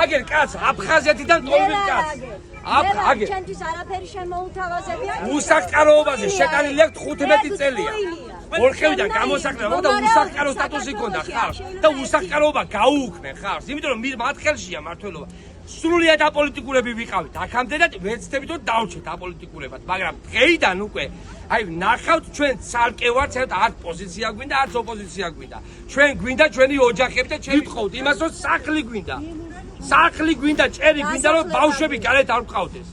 აგერ კაც აფხაზეთიდან ტოლმით კაც აგერ ჩემთვის არაფერი შემოუთავაზებია უსახკაროობაზე შეტანილი აქვს 15 წელია ორხევიდან გამოსაკლება და უსახკარო სტატუსი ჰქონდა ხარ და უსახკაროობა გაუუქმენ ხარს იმიტომ რომ მათ ხელშია მართლობა სრულიად აპოლიტიკურები ვიყავით აქამდე და ვეცდებით რომ დავჭეთ აპოლიტიკურებად მაგრამ დღეიდან უკვე აი ნახავთ ჩვენ ცალკე ვართ ცოტა არც პოზიცია გვინდა არც ოპოზიცია გვინდა ჩვენ გვინდა ჩვენი ოჯახები და ჩვენ ვიტყოვთ იმას რომ სახლი გვინდა სახლი გვინდა ჭერი გვინდა რომ ბავშვები გარეთ არ ვყავდეს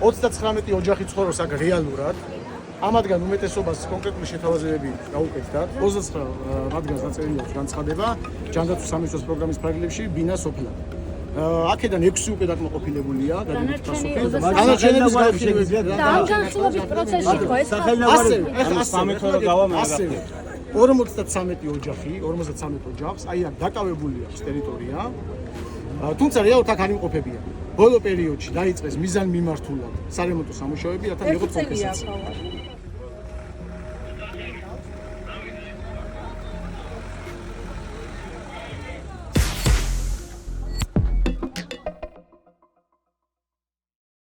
ოცდაცხრამეტი ოჯახი ცხოვრობს აქ რეალურად ამათგან უმეტესობას კონკრეტული შეთავაზებები გაუკეთდათ 29 მათგანს დაწერილი აქვს განცხადება ჯანდაცვის სამინისტროს პროგრამის ფარგლებში ბინა სოფლად აქედან 6 უკვე დაკმაყოფილებულია დადებით პასუხი დანარჩენების გაიხილება და ამ განხილვის პროცესში ხო ეს ასე 53 ოჯახი 53 ოჯახს აი აქ დაკავებული აქვს ტერიტორია თუმცა რეალურად აქ არ იმყოფებიან ბოლო პერიოდში დაიწყეს მიზანმიმართულად სარემონტო სამუშაოები რათა მიიღოთ კომპენსაცია